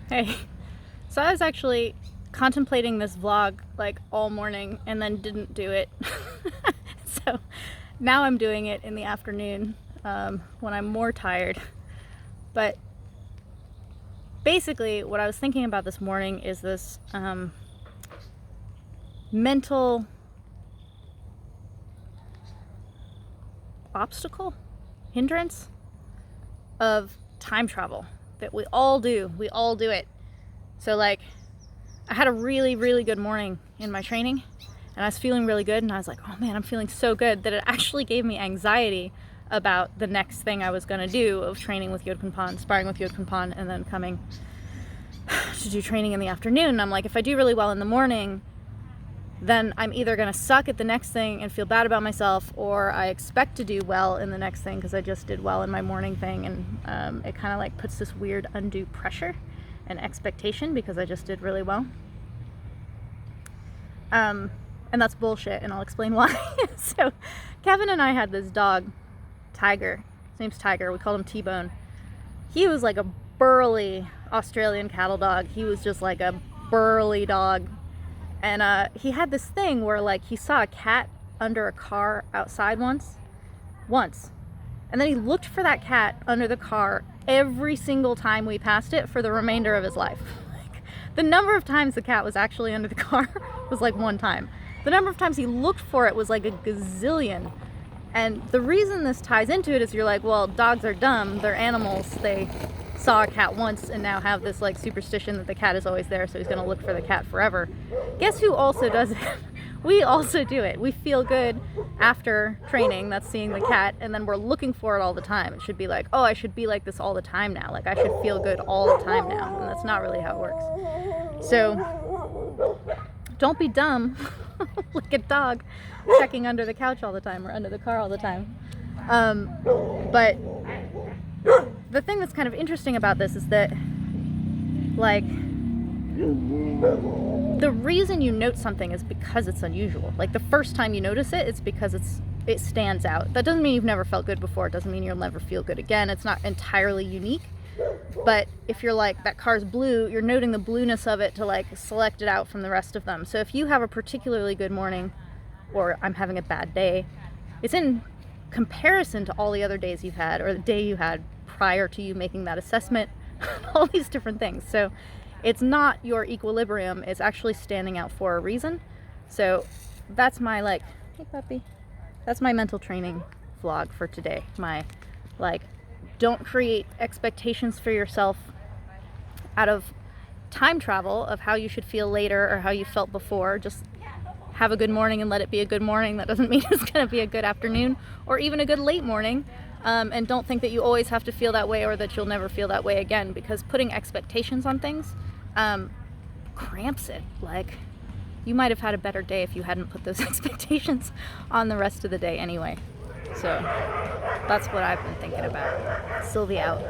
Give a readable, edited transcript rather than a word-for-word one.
Hey, so I was actually contemplating this vlog like all morning and then didn't do it. So now I'm doing it in the afternoon when I'm more tired. But basically what I was thinking about this morning is this mental obstacle, hindrance of time travel that we all do. We all do it. So like, I had a really, really good morning in my training and I was feeling really good, and I was like, oh man, I'm feeling so good, that it actually gave me anxiety about the next thing I was gonna do of training with Yodkunpan, sparring with Yodkunpan, and then coming to do training in the afternoon. And I'm like, if I do really well in the morning, then I'm either gonna suck at the next thing and feel bad about myself, or I expect to do well in the next thing because I just did well in my morning thing, and it kind of like puts this weird undue pressure and expectation because I just did really well. And that's bullshit, and I'll explain why. So Kevin and I had this dog, Tiger. His name's Tiger. We called him T-Bone. He was like a burly Australian cattle dog. He was just like a burly dog. And he had this thing where like he saw a cat under a car outside once. And then he looked for that cat under the car every single time we passed it for the remainder of his life. Like, the number of times the cat was actually under the car was like one time. The number of times he looked for it was like a gazillion. And the reason this ties into it is you're like, well, dogs are dumb. They're animals. They saw a cat once and now have this like superstition that the cat is always there, so he's gonna look for the cat forever. Guess who also does it? We also do it. We feel good after training, that's seeing the cat, and then we're looking for it all the time. It should be like, oh, I should be like this all the time now. Like, I should feel good all the time now. And that's not really how it works. So don't be dumb like a dog checking under the couch all the time or under the car all the time. But the thing that's kind of interesting about this is that, like, the reason you note something is because it's unusual. Like, the first time you notice it, it's because it stands out. That doesn't mean you've never felt good before. It doesn't mean you'll never feel good again. It's not entirely unique. But if you're like, that car's blue, you're noting the blueness of it to like select it out from the rest of them. So if you have a particularly good morning, or I'm having a bad day, it's in comparison to all the other days you've had, or the day you had prior to you making that assessment, all these different things. So it's not your equilibrium, it's actually standing out for a reason. So that's my like, hey puppy, that's my mental training vlog for today. My like, don't create expectations for yourself out of time travel of how you should feel later or how you felt before. Just have a good morning and let it be a good morning. That doesn't mean it's going to be a good afternoon or even a good late morning. And don't think that you always have to feel that way or that you'll never feel that way again, because putting expectations on things cramps it. Like, you might have had a better day if you hadn't put those expectations on the rest of the day anyway. So that's what I've been thinking about. Sylvia out.